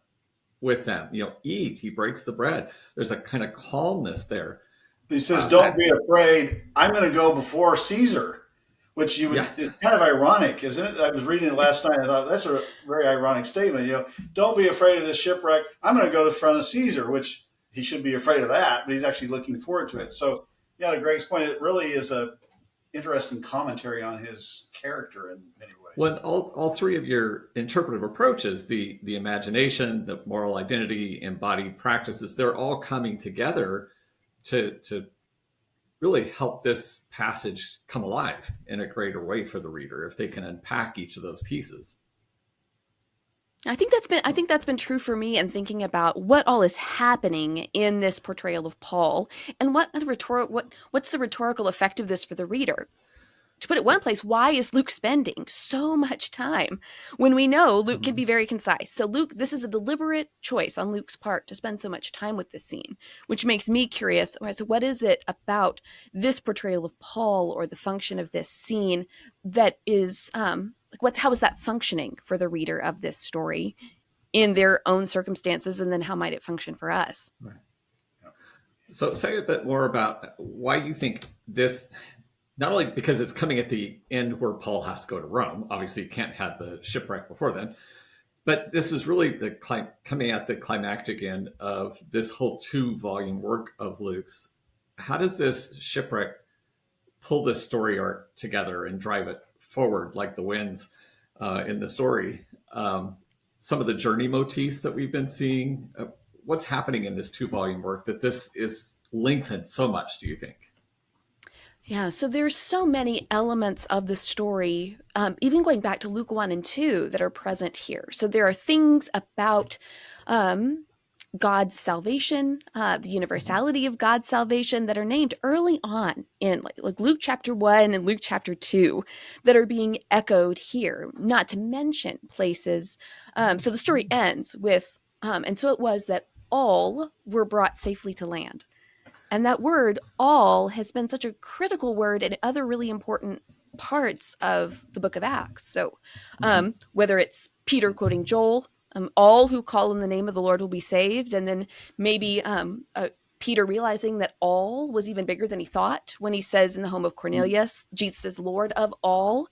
with them, eat, he breaks the bread. There's a kind of calmness there. He says, don't be afraid. I'm going to go before Caesar, which is kind of ironic, isn't it? I was reading it last night. I thought that's a very ironic statement. Don't be afraid of this shipwreck. I'm going to go to front of Caesar, which he should be afraid of that, but he's actually looking forward to it. So, to Greg's point, it really is a interesting commentary on his character in many ways. Well, all three of your interpretive approaches, the imagination, the moral identity, embodied practices, they're all coming together to really help this passage come alive in a greater way for the reader if they can unpack each of those pieces. I think that's been true for me in thinking about what all is happening in this portrayal of Paul, and what's the rhetorical effect of this for the reader. To put it one place, why is Luke spending so much time when we know Luke can be very concise? So this is a deliberate choice on Luke's part to spend so much time with this scene, which makes me curious. So what is it about this portrayal of Paul or the function of this scene that is, how is that functioning for the reader of this story in their own circumstances? And then how might it function for us? Right. So say a bit more about why you think this, not only because it's coming at the end where Paul has to go to Rome, obviously you can't have the shipwreck before then, but this is really coming at the climactic end of this whole 2-volume work of Luke's. How does this shipwreck pull this story arc together and drive it forward like the winds in the story? Some of the journey motifs that we've been seeing, what's happening in this 2-volume work that this is lengthened so much, do you think? Yeah, so there's so many elements of the story, even going back to Luke 1 and 2, that are present here. So there are things about God's salvation, the universality of God's salvation that are named early on in like Luke chapter 1 and Luke chapter 2 that are being echoed here, not to mention places. So the story ends with, and so it was that all were brought safely to land. And that word, all, has been such a critical word in other really important parts of the book of Acts. So whether it's Peter quoting Joel, all who call in the name of the Lord will be saved. And then maybe Peter realizing that all was even bigger than he thought when he says in the home of Cornelius, Jesus is Lord of all.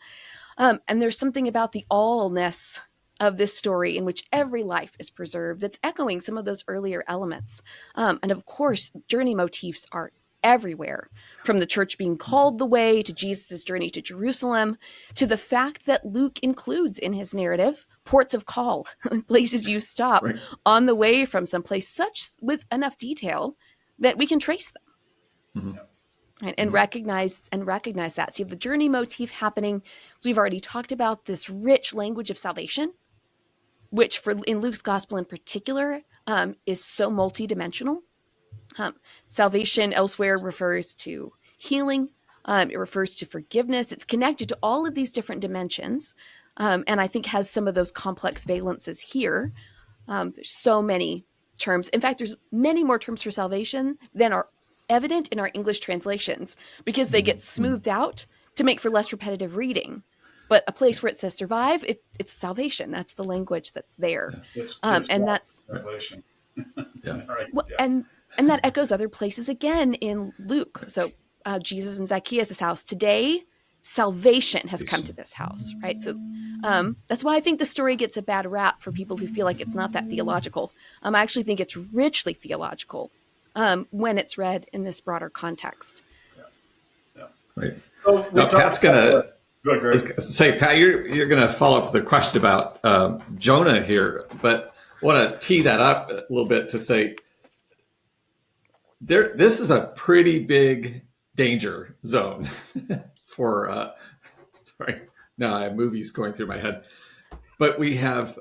And there's something about the allness of this story in which every life is preserved that's echoing some of those earlier elements. And of course, journey motifs are everywhere, from the church being called the way to Jesus' journey to Jerusalem, to the fact that Luke includes in his narrative ports of call, places you stop Right. on the way from someplace, such with enough detail that we can trace them. Mhm. Right, and recognize that. So you have the journey motif happening. We've already talked about this rich language of salvation, which in Luke's gospel in particular is so multidimensional. Salvation elsewhere refers to healing. It refers to forgiveness. It's connected to all of these different dimensions, and I think has some of those complex valences here. There's so many terms. In fact, there's many more terms for salvation than are evident in our English translations, because they get smoothed out to make for less repetitive reading. But a place where it says survive, it's salvation. That's the language that's there. It's And that's revelation. Yeah. Right. well, Yeah. and that echoes other places again in Luke. So Jesus and Zacchaeus' house. Today, salvation has come to this house, right? So that's why I think the story gets a bad rap for people who feel like it's not that theological. I actually think it's richly theological when it's read in this broader context. Yeah. Right. So Now, Pat's gonna Good, Greg. say, Pat, you're gonna follow up with a question about Jonah here, but I want to tee that up a little bit to say this is a pretty big danger zone for. Sorry, now I have movies going through my head, but we have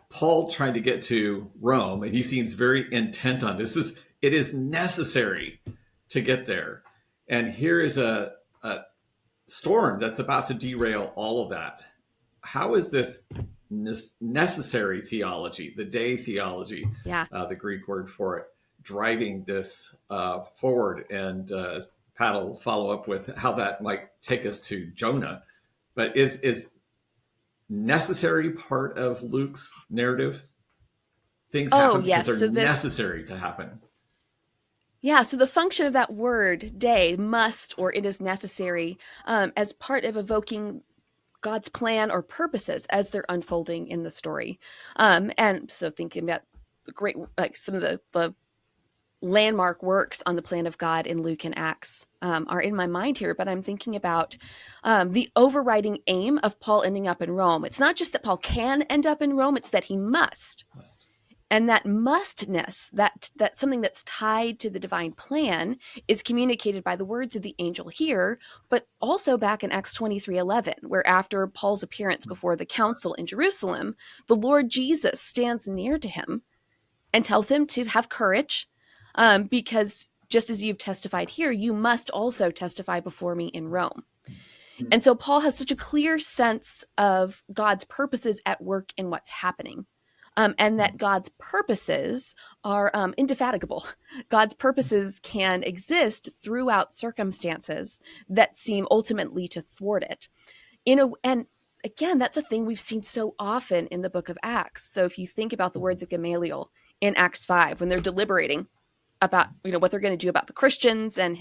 Paul trying to get to Rome, and he seems very intent on this. It is necessary to get there, and here is a storm that's about to derail all of that. How is this necessary theology, the day theology, the Greek word for it, driving this forward? And as Pat will follow up with how that might take us to Jonah, but is necessary part of Luke's narrative? Things happen because they're necessary to happen. Yeah, so the function of that word, day, must, or it is necessary, as part of evoking God's plan or purposes as they're unfolding in the story. And so thinking about some of the landmark works on the plan of God in Luke and Acts are in my mind here, but I'm thinking about the overriding aim of Paul ending up in Rome. It's not just that Paul can end up in Rome, it's that he must. And that mustness, that's something that's tied to the divine plan, is communicated by the words of the angel here, but also back in Acts 23:11, where after Paul's appearance before the council in Jerusalem, the Lord Jesus stands near to him and tells him to have courage, because just as you've testified here, you must also testify before me in Rome. And so Paul has such a clear sense of God's purposes at work in what's happening. And that God's purposes are indefatigable. God's purposes can exist throughout circumstances that seem ultimately to thwart it. And again, that's a thing we've seen so often in the book of Acts. So if you think about the words of Gamaliel in Acts 5, when they're deliberating about what they're going to do about the Christians, and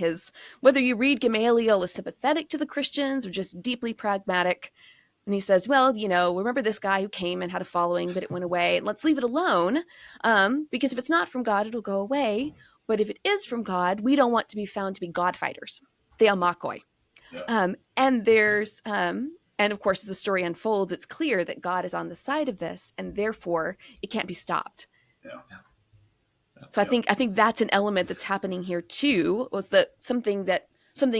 whether you read Gamaliel as sympathetic to the Christians or just deeply pragmatic. And he says, well, remember this guy who came and had a following, but it went away. Let's leave it alone, because if it's not from God, it'll go away. But if it is from God, we don't want to be found to be God fighters, theomakoi. Yeah. And of course, as the story unfolds, it's clear that God is on the side of this, and therefore it can't be stopped. Yeah. So I think that's an element that's happening here too, was that something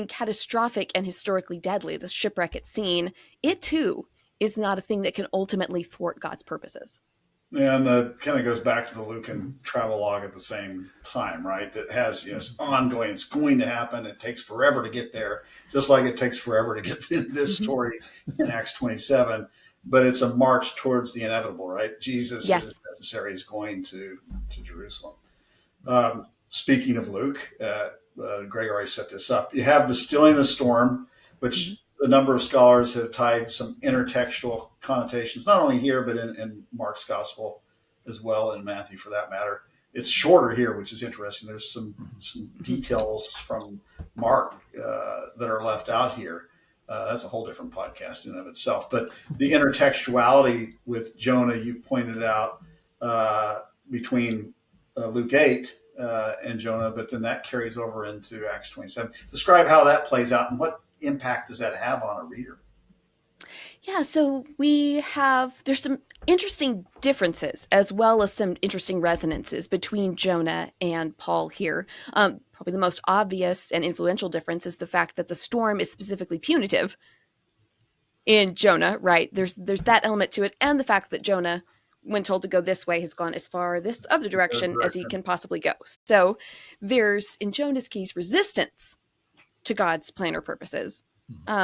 catastrophic and historically deadly, this shipwreck at sea, it too is not a thing that can ultimately thwart God's purposes. And that kind of goes back to the Lucan travelogue at the same time, right? That has ongoing, it's going to happen. It takes forever to get there, just like it takes forever to get this story in Acts 27. But it's a march towards the inevitable, right? Jesus is necessary, is going to Jerusalem. Speaking of Luke, Greg already set this up. You have the stilling of the storm, which a number of scholars have tied some intertextual connotations, not only here, but in Mark's gospel as well, and Matthew for that matter. It's shorter here, which is interesting. There's some details from Mark that are left out here. That's a whole different podcast in and of itself. But the intertextuality with Jonah, you've pointed out, between Luke 8, in Jonah, but then that carries over into Acts 27. Describe how that plays out and what impact does that have on a reader? Yeah, so there's some interesting differences as well as some interesting resonances between Jonah and Paul here. Probably the most obvious and influential difference is the fact that the storm is specifically punitive in Jonah, right? There's that element to it, and the fact that Jonah, when told to go this way, has gone as far this other direction as he can possibly go. So there's, in Jonah's case, resistance to God's plan or purposes,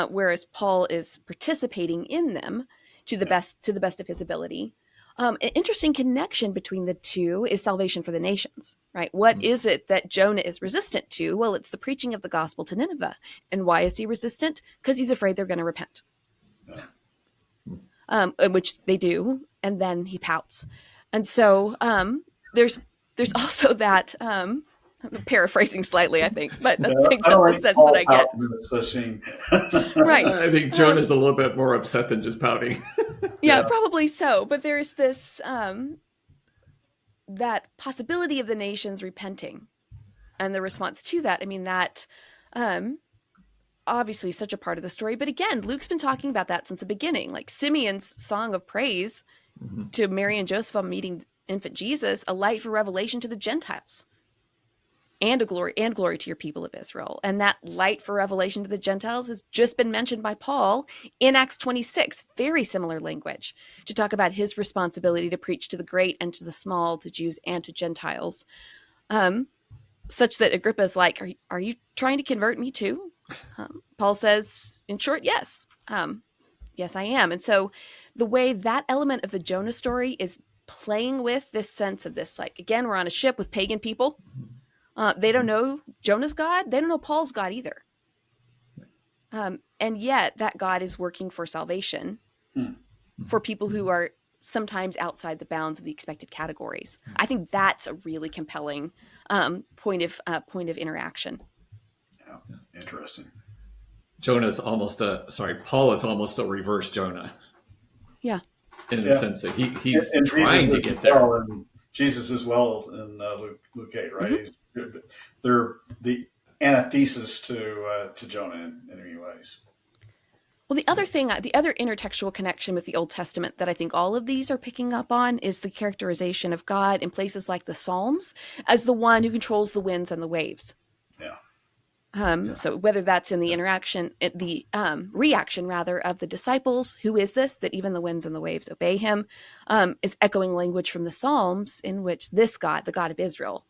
whereas Paul is participating in them to the best of his ability. An interesting connection between the two is salvation for the nations, right? What is it that Jonah is resistant to? Well, it's the preaching of the gospel to Nineveh. And why is he resistant? Because he's afraid they're going to repent. Which they do, and then he pouts. And so there's also that, I'm paraphrasing slightly, I think, but I think that's the sense that I get. Right. I think Jonah's a little bit more upset than just pouting. Yeah, probably so. But there's this, that possibility of the nations repenting and the response to that. I mean, that obviously such a part of the story. But again, Luke's been talking about that since the beginning. Like Simeon's song of praise to Mary and Joseph on meeting infant Jesus, a light for revelation to the Gentiles. And glory to your people of Israel. And that light for revelation to the Gentiles has just been mentioned by Paul in Acts 26, very similar language, to talk about his responsibility to preach to the great and to the small, to Jews and to Gentiles. Such that Agrippa's like, are you trying to convert me too? Paul says, in short, yes. Yes, I am. And so the way that element of the Jonah story is playing with this sense of this, like, again, we're on a ship with pagan people. They don't know Jonah's God. They don't know Paul's God either. And yet that God is working for salvation for people who are sometimes outside the bounds of the expected categories. I think that's a really compelling point of interaction. Yeah, interesting. Paul is almost a reverse Jonah. Yeah. In the sense that he's trying to get there. And Jesus as well in Luke 8, right? They're the antithesis to Jonah in many ways. Well, the other intertextual connection with the Old Testament that I think all of these are picking up on is the characterization of God in places like the Psalms as the one who controls the winds and the waves. So whether that's in the reaction rather of the disciples, who is this that even the winds and the waves obey him, is echoing language from the Psalms in which this God, the God of Israel,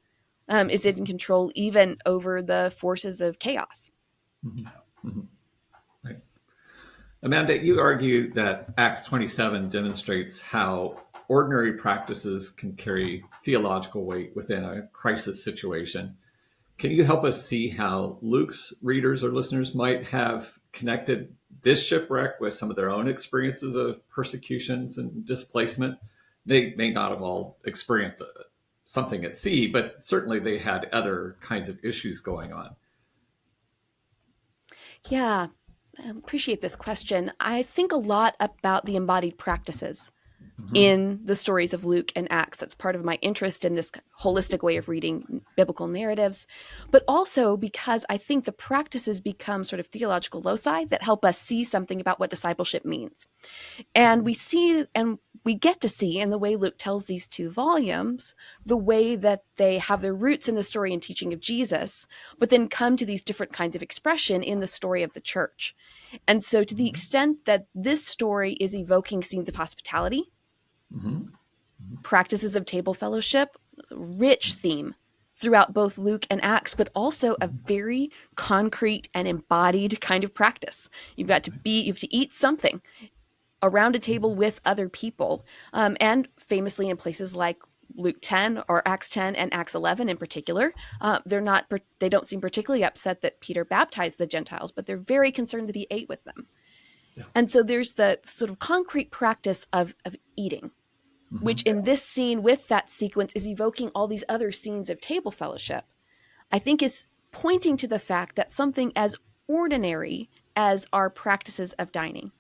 is in control even over the forces of chaos. Right. Amanda, you argue that Acts 27 demonstrates how ordinary practices can carry theological weight within a crisis situation. Can you help us see how Luke's readers or listeners might have connected this shipwreck with some of their own experiences of persecutions and displacement? They may not have all experienced something at sea, but certainly they had other kinds of issues going on. Yeah, I appreciate this question. I think a lot about the embodied practices in the stories of Luke and Acts. That's part of my interest in this holistic way of reading biblical narratives, but also because I think the practices become sort of theological loci that help us see something about what discipleship means. And we get to see in the way Luke tells these two volumes, the way that they have their roots in the story and teaching of Jesus, but then come to these different kinds of expression in the story of the church. And so to the extent that this story is evoking scenes of hospitality, practices of table fellowship, rich theme throughout both Luke and Acts, but also a very concrete and embodied kind of practice. You have to eat something around a table with other people. And famously in places like Luke 10 or Acts 10 and Acts 11 in particular, they don't seem particularly upset that Peter baptized the Gentiles, but they're very concerned that he ate with them. Yeah. And so there's the sort of concrete practice of eating, which in this scene with that sequence is evoking all these other scenes of table fellowship, I think is pointing to the fact that something as ordinary as our practices of dining,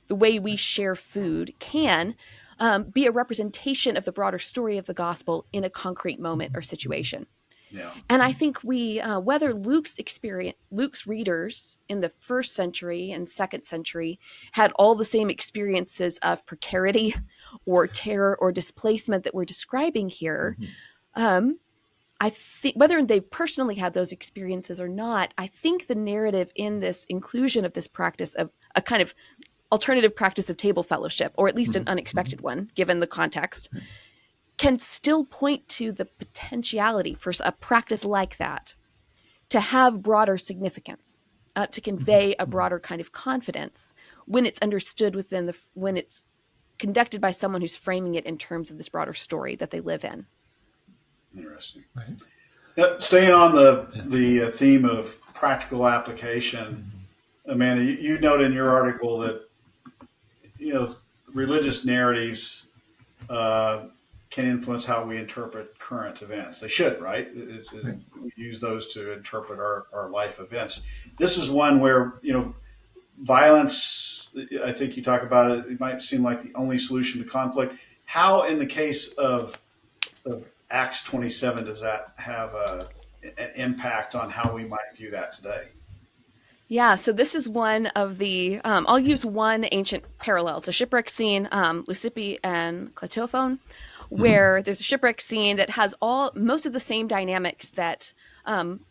the way we share food, can be a representation of the broader story of the gospel in a concrete moment or situation. Yeah. And I think whether Luke's readers in the first century and second century had all the same experiences of precarity or terror or displacement that we're describing here, I think whether they've personally had those experiences or not, I think the narrative in this inclusion of this practice of a kind of alternative practice of table fellowship, or at least an unexpected one, given the context, can still point to the potentiality for a practice like that to have broader significance, to convey a broader kind of confidence when it's understood when it's conducted by someone who's framing it in terms of this broader story that they live in. Interesting. Right. Now, staying on the theme of practical application, Amanda, you note in your article that religious narratives can influence how we interpret current events. They should, right? We use those to interpret our life events. This is one where violence. I think you talk about it. It might seem like the only solution to conflict. How, in the case of Acts 27, does that have an impact on how we might view that today? Yeah, so this is one of the, I'll use one ancient parallel. It's a shipwreck scene, Leucippe and Cleitophon, where there's a shipwreck scene that has most of the same dynamics that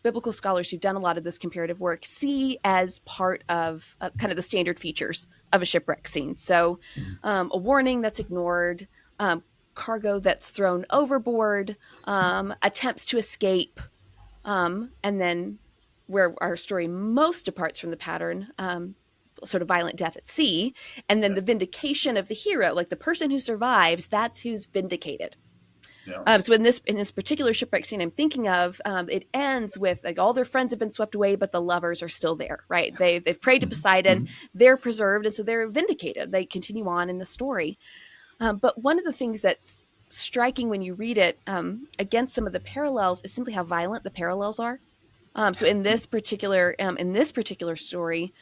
biblical scholars who've done a lot of this comparative work see as part of kind of the standard features of a shipwreck scene. So a warning that's ignored, cargo that's thrown overboard, attempts to escape, and then where our story most departs from the pattern, sort of violent death at sea, and then the vindication of the hero, like the person who survives, that's who's vindicated. Yeah. So in this particular shipwreck scene I'm thinking of, it ends with like all their friends have been swept away, but the lovers are still there, right? They've prayed to Poseidon, they're preserved, and so they're vindicated. They continue on in the story. But one of the things that's striking when you read it against some of the parallels is simply how violent the parallels are. So in this particular story,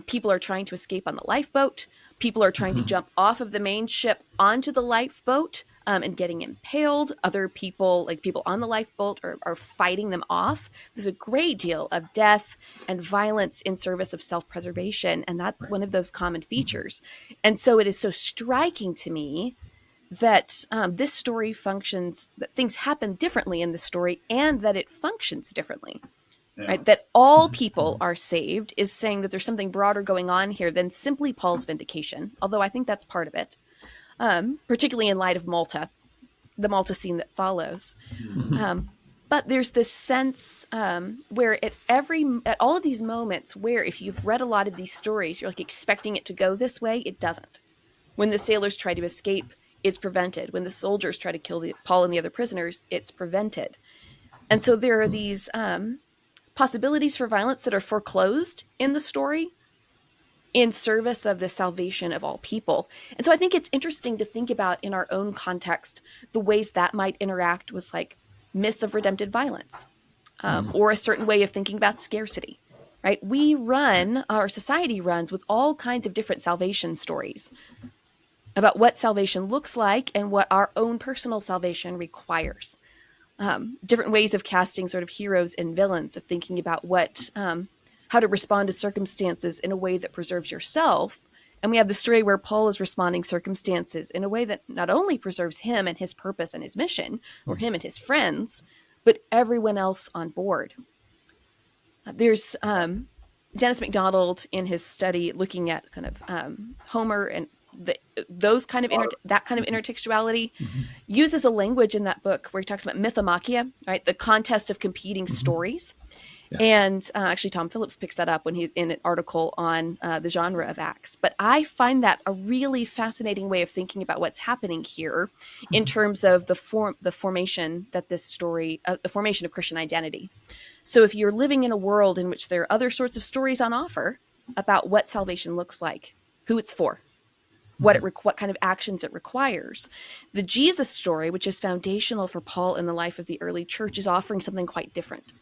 people are trying to escape on the lifeboat. People are trying to jump off of the main ship onto the lifeboat and getting impaled. Other people, like people on the lifeboat, are fighting them off. There's a great deal of death and violence in service of self-preservation, and that's one of those common features. And so it is so striking to me that this story functions, that things happen differently in the story, and that it functions differently. Yeah. Right? That all people are saved is saying that there's something broader going on here than simply Paul's vindication, although I think that's part of it, particularly in light of Malta, the Malta scene that follows. But there's this sense where at all of these moments where if you've read a lot of these stories, you're like expecting it to go this way, it doesn't. When the sailors try to escape, it's prevented. When the soldiers try to kill Paul and the other prisoners, it's prevented. And so there are these possibilities for violence that are foreclosed in the story in service of the salvation of all people. And so I think it's interesting to think about in our own context the ways that might interact with like myths of redemptive violence or a certain way of thinking about scarcity, right? Our society runs with all kinds of different salvation stories about what salvation looks like and what our own personal salvation requires. Different ways of casting sort of heroes and villains, of thinking about how to respond to circumstances in a way that preserves yourself. And we have the story where Paul is responding circumstances in a way that not only preserves him and his purpose and his mission, or him and his friends, but everyone else on board. There's Dennis MacDonald in his study looking at kind of Homer and that kind of intertextuality uses a language in that book where he talks about mythomachia, right? The contest of competing stories. Yeah. And actually Tom Phillips picks that up when he's in an article on the genre of Acts. But I find that a really fascinating way of thinking about what's happening here in terms of the formation that this story, the formation of Christian identity. So if you're living in a world in which there are other sorts of stories on offer about what salvation looks like, who it's for, what kind of actions it requires. The Jesus story, which is foundational for Paul in the life of the early church, is offering something quite different.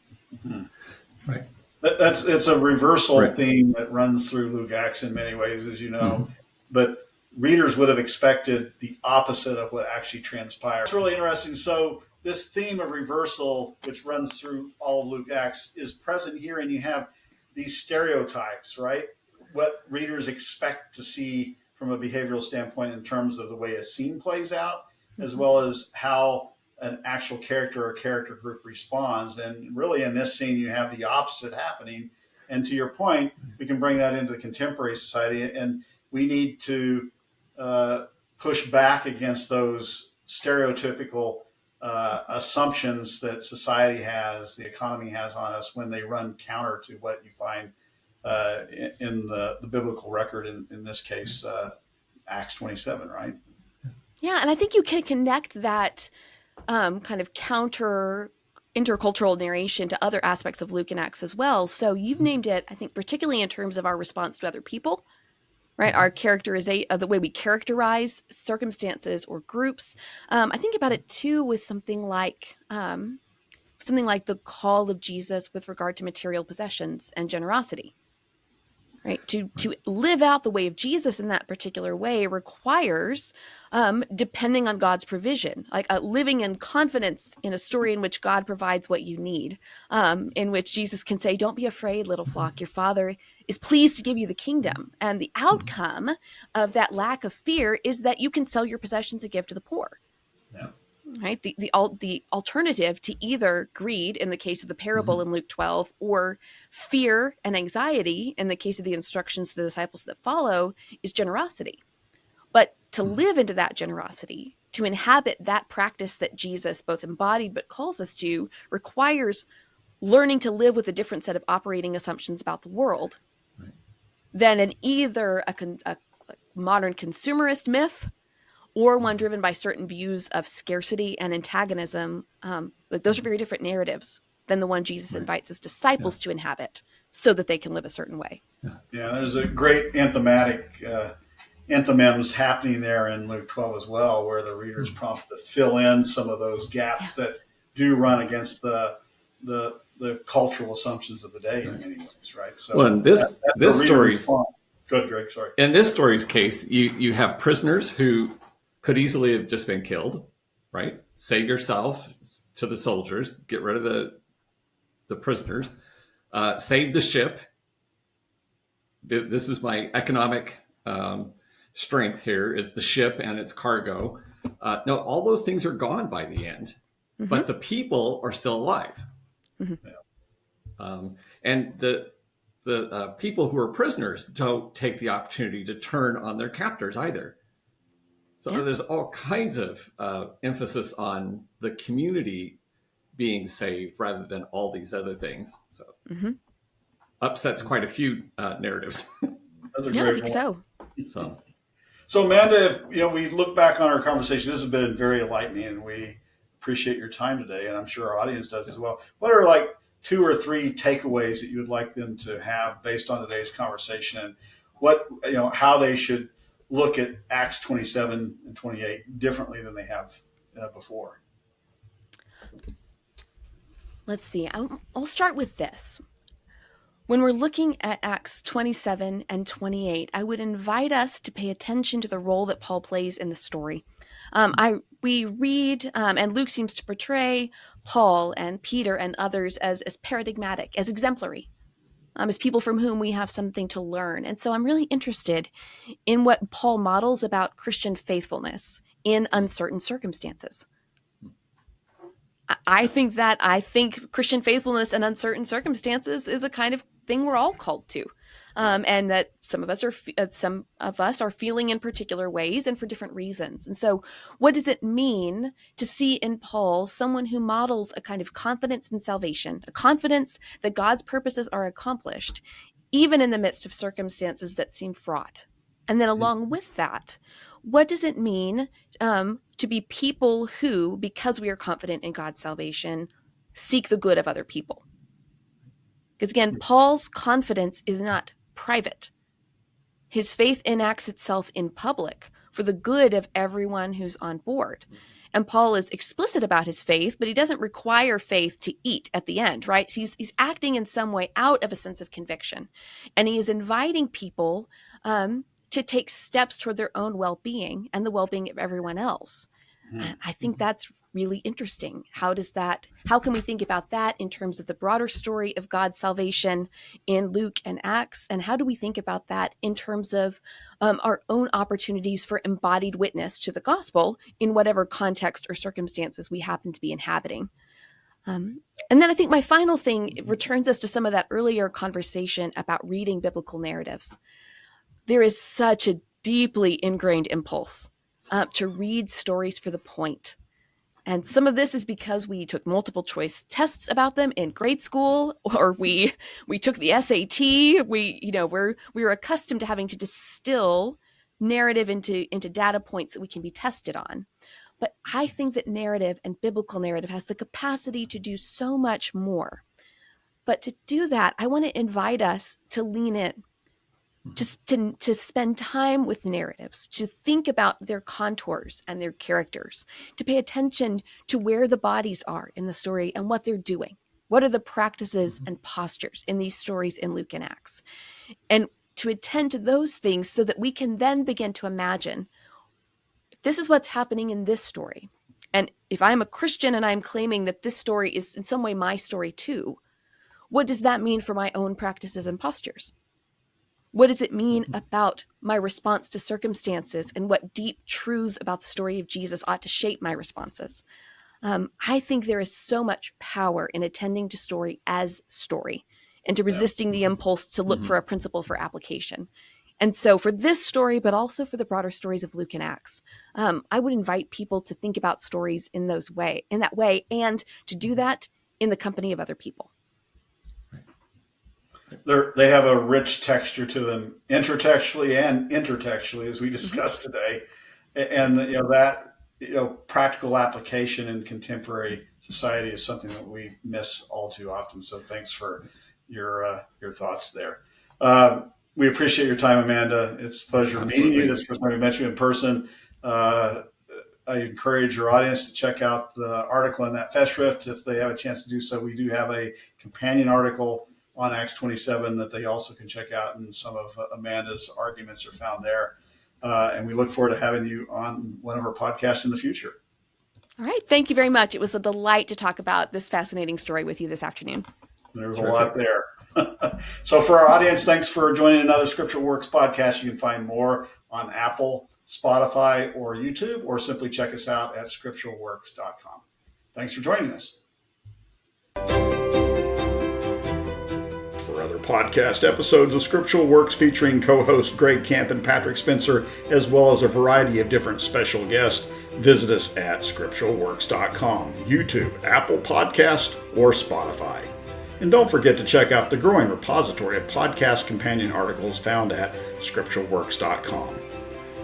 Right. It's a reversal theme that runs through Luke Acts in many ways, as you know, but readers would have expected the opposite of what actually transpired. It's really interesting. So this theme of reversal, which runs through all of Luke Acts, is present here, and you have these stereotypes, right? What readers expect to see from a behavioral standpoint in terms of the way a scene plays out, as well as how an actual character or character group responds. And really, in this scene, you have the opposite happening. And to your point, we can bring that into the contemporary society, and we need to push back against those stereotypical assumptions that society has, the economy has on us when they run counter to what you find in the biblical record, in this case, Acts 27, right? Yeah, and I think you can connect that kind of counter intercultural narration to other aspects of Luke and Acts as well. So you've named it, I think, particularly in terms of our response to other people, right? Our characterization, the way we characterize circumstances or groups. I think about it too with something like the call of Jesus with regard to material possessions and generosity. Right. To live out the way of Jesus in that particular way requires depending on God's provision, like living in confidence in a story in which God provides what you need, in which Jesus can say, "Don't be afraid, little flock. Your Father is pleased to give you the kingdom." And the outcome of that lack of fear is that you can sell your possessions and give to the poor. Yeah. Right. The alternative to either greed in the case of the parable in Luke 12 or fear and anxiety in the case of the instructions to the disciples that follow is generosity. But to live into that generosity, to inhabit that practice that Jesus both embodied but calls us to, requires learning to live with a different set of operating assumptions about the world than in either a modern consumerist myth or one driven by certain views of scarcity and antagonism. Those are very different narratives than the one Jesus invites his disciples to inhabit so that they can live a certain way. Yeah, there's a great enthymem's happening there in Luke 12 as well, where the reader's prompted to fill in some of those gaps that do run against the cultural assumptions of the day in many ways, right? So well, in this story's good, Greg. Sorry. In this story's case, you have prisoners who could easily have just been killed, right? Save yourself to the soldiers, get rid of the prisoners, save the ship. This is my economic strength here, is the ship and its cargo. No, all those things are gone by the end, but the people are still alive. And the people who are prisoners don't take the opportunity to turn on their captors either. So there's all kinds of emphasis on the community being saved rather than all these other things. So upsets quite a few narratives. Yeah, I think so. So Amanda, if we look back on our conversation, this has been very enlightening, and we appreciate your time today, and I'm sure our audience does as well. What are like 2 or 3 takeaways that you would like them to have based on today's conversation, and what how they should look at Acts 27 and 28 differently than they have before? Let's see. I'll start with this. When we're looking at Acts 27 and 28, I would invite us to pay attention to the role that Paul plays in the story. We read, and Luke seems to portray Paul and Peter and others as paradigmatic, as exemplary, as people from whom we have something to learn. And so I'm really interested in what Paul models about Christian faithfulness in uncertain circumstances. I think Christian faithfulness in uncertain circumstances is a kind of thing we're all called to, and that some of us are feeling in particular ways and for different reasons. And so, what does it mean to see in Paul someone who models a kind of confidence in salvation, a confidence that God's purposes are accomplished, even in the midst of circumstances that seem fraught? And then, along with that, what does it mean to be people who, because we are confident in God's salvation, seek the good of other people? Because again, Paul's confidence is not private. His faith enacts itself in public for the good of everyone who's on board. And Paul is explicit about his faith, but he doesn't require faith to eat at the end, right? So he's acting in some way out of a sense of conviction. And he is inviting people to take steps toward their own well-being and the well-being of everyone else. I think that's really interesting. How can we think about that in terms of the broader story of God's salvation in Luke and Acts? And how do we think about that in terms of our own opportunities for embodied witness to the gospel in whatever context or circumstances we happen to be inhabiting? And then I think my final thing returns us to some of that earlier conversation about reading biblical narratives. There is such a deeply ingrained impulse to read stories for the point. And some of this is because we took multiple choice tests about them in grade school, or we took the SAT. We're accustomed to having to distill narrative into data points that we can be tested on. But I think that narrative and biblical narrative has the capacity to do so much more. But to do that, I want to invite us to lean in, just to spend time with narratives, to think about their contours and their characters, to pay attention to where the bodies are in the story and what they're doing. What are the practices and postures in these stories in Luke and Acts? And to attend to those things so that we can then begin to imagine, this is what's happening in this story. And if I'm a Christian and I'm claiming that this story is in some way my story too, what does that mean for my own practices and postures? What does it mean about my response to circumstances, and what deep truths about the story of Jesus ought to shape my responses? I think there is so much power in attending to story as story and to resisting the impulse to look for a principle for application. And so for this story, but also for the broader stories of Luke and Acts, I would invite people to think about stories in that way, and to do that in the company of other people. They have a rich texture to them, intertextually and intertextually, as we discussed today, and that practical application in contemporary society is something that we miss all too often. So thanks for your thoughts there. We appreciate your time, Amanda. It's a pleasure meeting you. This is the first time we met you in person. I encourage your audience to check out the article in that Festschrift if they have a chance to do so. We do have a companion article on Acts 27 that they also can check out, and some of Amanda's arguments are found there. And we look forward to having you on one of our podcasts in the future. All right. Thank you very much. It was a delight to talk about this fascinating story with you this afternoon. There's a lot there. So for our audience, thanks for joining another Scriptural Works podcast. You can find more on Apple, Spotify, or YouTube, or simply check us out at scripturalworks.com. Thanks for joining us. For other podcast episodes of Scriptural Works featuring co-hosts Greg Camp and Patrick Spencer, as well as a variety of different special guests, visit us at scripturalworks.com, YouTube, Apple Podcast, or Spotify. And don't forget to check out the growing repository of podcast companion articles found at scripturalworks.com.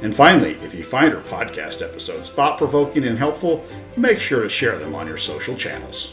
And finally, if you find our podcast episodes thought-provoking and helpful, make sure to share them on your social channels.